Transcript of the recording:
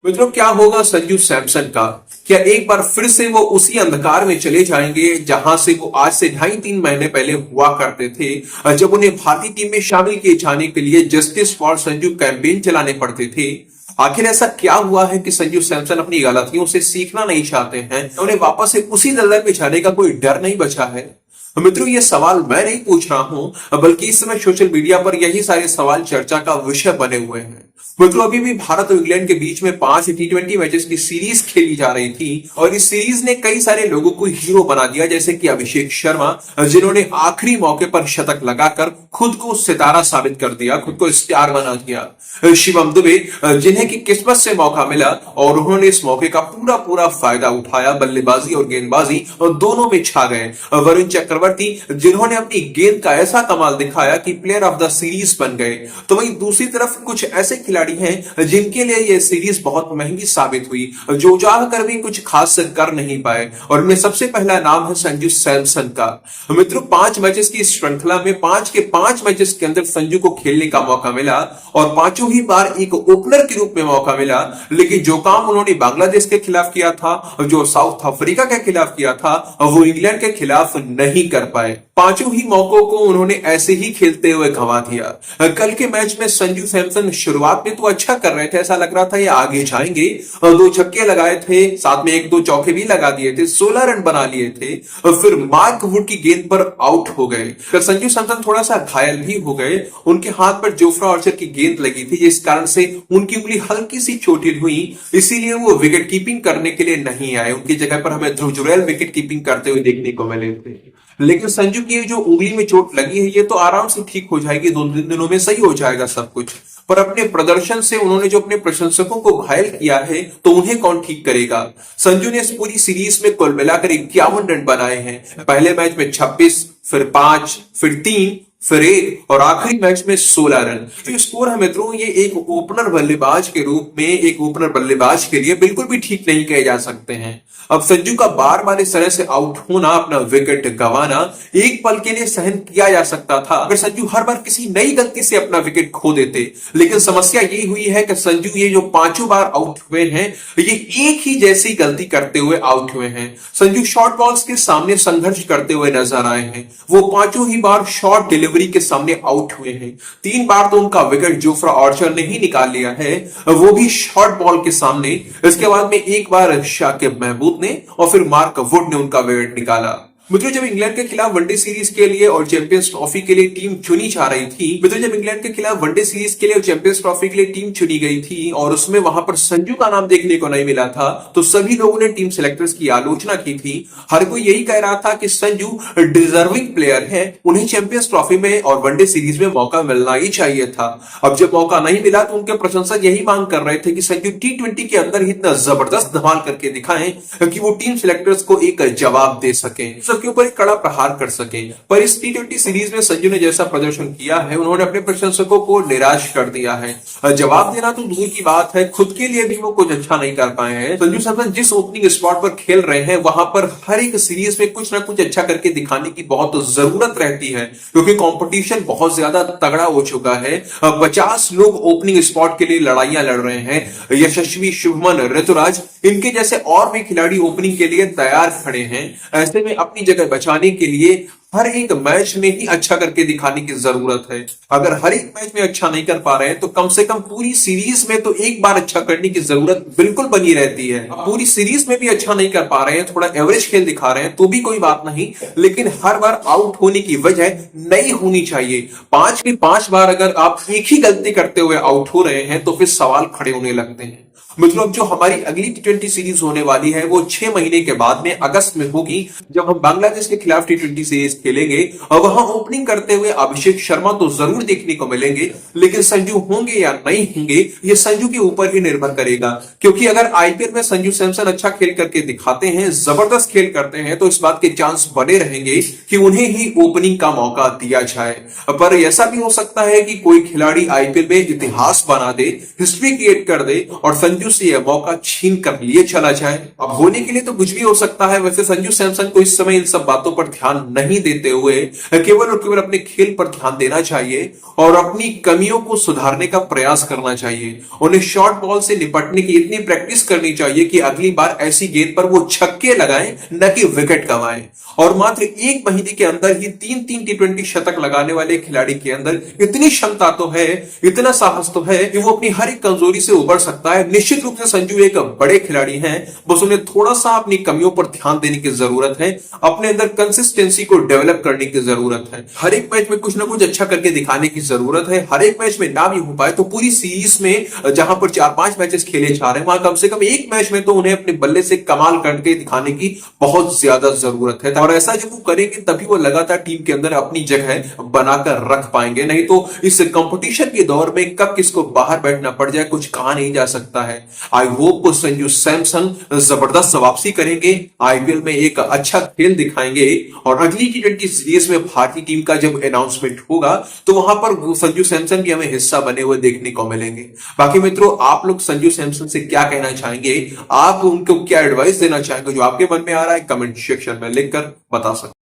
मित्रों, क्या होगा संजू सैमसन का? क्या एक बार फिर से वो उसी अंधकार में चले जाएंगे जहां से वो आज से 2.5-3 महीने पहले हुआ करते थे, जब उन्हें भारतीय टीम में शामिल किए जाने के लिए जस्टिस फॉर संजू कैंपेन चलाने पड़ते थे? आखिर ऐसा क्या हुआ है कि संजू सैमसन अपनी गलतियों से सीखना नहीं चाहते हैं? उन्हें वापस से उसी दलदल में जाने का कोई डर नहीं बचा है? मित्रों, ये सवाल मैं नहीं पूछ रहा हूं, बल्कि इस समय सोशल मीडिया पर यही सारे सवाल चर्चा का विषय बने हुए हैं। मित्रों, अभी भी भारत और इंग्लैंड के बीच में 5 T20 मैचेस की सीरीज खेली जा रही थी और इस सीरीज ने कई सारे लोगों को हीरो बना दिया, जैसे कि अभिषेक शर्मा, जिन्होंने आखिरी मौके पर शतक लगाकर खुद को सितारा साबित कर दिया, खुद को स्टार बना दिया। शिवम दुबे, जिन्हें की किस्मत से मौका मिला और उन्होंने इस मौके का पूरा पूरा फायदा उठाया, बल्लेबाजी और गेंदबाजी और दोनों में छा गए। वरुण चक्रवर्ती, जिन्होंने अपनी गेंद का ऐसा कमाल दिखाया कि प्लेयर ऑफ द सीरीज बन गए। तो वहीं दूसरी तरफ कुछ ऐसे खिलाड़ी हैं जिनके लिए यह सीरीज बहुत महंगी साबित हुई, जो चाह कर भी कुछ खास कर नहीं पाए, और इनमें सबसे पहला नाम है संजू सैमसन का। मित्रों, 5 मैचेस की श्रृंखला में 5 के 5 मैचेस के अंदर संजू को खेलने का मौका मिला और पांचों ही बार एक ओपनर के रूप में मौका मिला, लेकिन जो काम उन्होंने बांग्लादेश के खिलाफ किया था, जो साउथ अफ्रीका के खिलाफ किया था, वो इंग्लैंड के खिलाफ नहीं कर पाए। पांचों ही मौकों को उन्होंने ऐसे ही खेलते हुए गंवा दिया। कल के मैच में संजू सैमसन शुरुआत में तो अच्छा कर रहे थे, ऐसा लग रहा था ये आगे जाएंगे, 2 छक्के लगाए थे, साथ में 1-2 चौके भी लगा दिए थे, 16 रन बना लिए थे, और फिर मार्क वुड की गेंद पर आउट हो गए। फिर संजू सैमसन थोड़ा सा घायल भी हो गए, उनके हाथ पर जोफ्रा आर्चर की गेंद लगी थी, जिस कारण से उनकी उंगली हल्की सी चोटिल हुई, इसीलिए वो विकेट कीपिंग करने के लिए नहीं आए। उनकी जगह पर हमें ध्रुव जुरैल विकेट कीपिंग करते हुए देखने को मिले थे। लेकिन संजू की जो उंगली में चोट लगी है, ये तो आराम से ठीक हो जाएगी, 2-3 दिनों में सही हो जाएगा सब कुछ। पर अपने प्रदर्शन से उन्होंने जो अपने प्रशंसकों को घायल किया है, तो उन्हें कौन ठीक करेगा? संजू ने इस पूरी सीरीज में कुल मिलाकर 51 रन बनाए हैं। पहले मैच में 26, फिर 5, फिर 3, फिर 1 और आखिरी मैच में 16 रन। तो स्कोर है मित्रों, ये एक ओपनर बल्लेबाज के रूप में, एक ओपनर बल्लेबाज के लिए बिल्कुल भी ठीक नहीं कहे जा सकते हैं। अब संजू का बार बार इस तरह से आउट होना, अपना विकेट गंवाना एक पल के लिए सहन किया जा सकता था अगर संजू हर बार किसी नई गलती से अपना विकेट खो देते। लेकिन समस्या यही हुई है कि संजू ये जो 5 बार आउट हुए हैं, ये एक ही जैसी गलती करते हुए आउट हुए हैं। संजू शॉर्ट बॉल्स के सामने संघर्ष करते हुए नजर आए हैं। वो 5 ही बार शॉर्ट डिलीवरी के सामने आउट हुए हैं। 3 बार तो उनका विकेट जोफ्रा आर्चर ने ही निकाल लिया है, वो भी शॉर्ट बॉल के सामने। इसके बाद में एक बार शाकिब महमूद ने और फिर मार्क वुड ने उनका विकेट निकाला। मित्रों, जब इंग्लैंड के खिलाफ वनडे सीरीज के लिए और चैंपियंस ट्रॉफी के लिए टीम चुनी जा रही थी, मित्रों जब इंग्लैंड के खिलाफ वनडे सीरीज के लिए और चैंपियंस ट्रॉफी के लिए टीम चुनी गई थी और उसमें वहां पर संजू का नाम देखने को नहीं मिला था, तो सभी लोगों ने टीम सिलेक्टर्स की आलोचना की थी। हर कोई यही कह रहा था कि संजू डिजर्विंग प्लेयर है, उन्हें चैंपियंस ट्रॉफी में और वनडे सीरीज में मौका मिलना ही चाहिए था। अब जब मौका नहीं मिला तो उनके प्रशंसक यही मांग कर रहे थे कि संजू T20 के अंदर ही इतना जबरदस्त धमाल करके दिखाएं कि वो टीम सिलेक्टर्स को एक जवाब दे सके, सबके ऊपर एक कड़ा हार कर सके। पर इस T20 सीरीज में संजू ने जैसा प्रदर्शन किया है, उन्होंने अपने प्रशंसकों को निराश कर दिया है। जवाब देना तो दूर की बात है, खुद के लिए भी वो कुछ अच्छा नहीं कर पाए हैं। संजू सैमसन जिस ओपनिंग स्पॉट पर खेल रहे हैं, वहां पर हर एक सीरीज में कुछ ना कुछ अच्छा करके दिखाने की बहुत जरूरत रहती है, क्योंकि कंपटीशन बहुत ज्यादा तगड़ा हो चुका है। 50 लोग ओपनिंग स्पॉट के लिए लड़ाइयां लड़ रहे हैं। यशस्वी, शुभमन, ऋतुराज, इनके जैसे और भी खिलाड़ी ओपनिंग के लिए तैयार खड़े हैं। ऐसे में अपनी जगह बचाने के लिए हर एक मैच में ही अच्छा करके दिखाने की जरूरत है। अगर हर एक मैच में अच्छा नहीं कर पा रहे हैं, तो कम से कम पूरी सीरीज में तो एक बार अच्छा करने की जरूरत बिल्कुल बनी रहती है। पूरी सीरीज में भी अच्छा नहीं कर पा रहे हैं, थोड़ा एवरेज खेल दिखा रहे हैं, तो भी कोई बात नहीं, लेकिन हर बार आउट होने की वजह नहीं होनी चाहिए। 5 के 5 बार अगर आप एक ही गलती करते हुए आउट हो रहे हैं, तो फिर सवाल खड़े होने लगते हैं। मित्रों, अब जो हमारी अगली T20 सीरीज होने वाली है, वो 6 महीने के बाद में अगस्त में होगी, जब हम बांग्लादेश के खिलाफ T20 सीरीज खेलेंगे। और वहां ओपनिंग करते हुए अभिषेक शर्मा तो जरूर देखने को मिलेंगे, लेकिन संजू होंगे या नहीं होंगे, ये संजू के ऊपर ही निर्भर करेगा। क्योंकि अगर IPL में संजू सैमसन अच्छा खेल करके दिखाते हैं, जबरदस्त खेल करते हैं, तो इस बात के चांस बने रहेंगे कि उन्हें ही ओपनिंग का मौका दिया जाए। पर ऐसा भी हो सकता है कि कोई खिलाड़ी IPL में इतिहास बना दे, हिस्ट्री क्रिएट कर दे और संजू से यह मौका छीन कर लिए चला जाए। अब होने के लिए तो कुछ भी हो सकता है। वैसे संजू सैमसन को इस समय इन सब बातों पर ध्यान नहीं देते हुए केवल और केवल अपने खेल पर ध्यान देना चाहिए और अपनी कमियों को सुधारने का प्रयास करना चाहिए। उन्हें शॉर्ट बॉल से निपटने की इतनी प्रैक्टिस करनी चाहिए कि अगली बार ऐसी गेंद पर वो छक्के लगाएं, न कि विकेट कमाएं। और मात्र 1 महीने के अंदर ही 3-3 टी20 शतक लगाने वाले खिलाड़ी के अंदर इतनी क्षमता तो है, इतना साहस तो है कि वो अपनी हर एक कमजोरी से उबर सकता है। निश्चित रूप से संजू एक बड़े खिलाड़ी हैं, बस उन्हें थोड़ा सा अपनी कमियों पर ध्यान देने की जरूरत है, अपने अंदर कंसिस्टेंसी को डेवलप करने की जरूरत है। हर एक मैच में कुछ ना कुछ अच्छा करके दिखाने की जरूरत है। हर एक मैच में ना भी हो पाए तो पूरी सीरीज में जहां पर 4-5 मैचेस खेले जा रहे हैं, वहां कम से कम एक मैच में तो उन्हें अपने बल्ले से कमाल करके दिखाने की बहुत ज्यादा जरूरत है। और ऐसा जब वो करेंगे तभी वो लगातार टीम के अंदर अपनी जगह बनाकर रख पाएंगे। नहीं तो इस कंपटीशन के दौर में कब किसको बाहर बैठना पड़ जाए कुछ कहा नहीं जा सकता है। आई होप संजू सैमसन जबरदस्त वापसी करेंगे, आईपीएल में एक अच्छा खेल दिखाएंगे और अगली टी20 सीरीज में भारतीय टीम का जब अनाउंसमेंट होगा तो वहां पर संजू सैमसन भी हमें हिस्सा बने हुए देखने को मिलेंगे। बाकी मित्रों, आप लोग संजू सैमसन से क्या कहना चाहेंगे? आप उनको क्या एडवाइस देना चाहेंगे? जो आपके मन में आ रहा है कमेंट सेक्शन में लिखकर बता सकते हैं।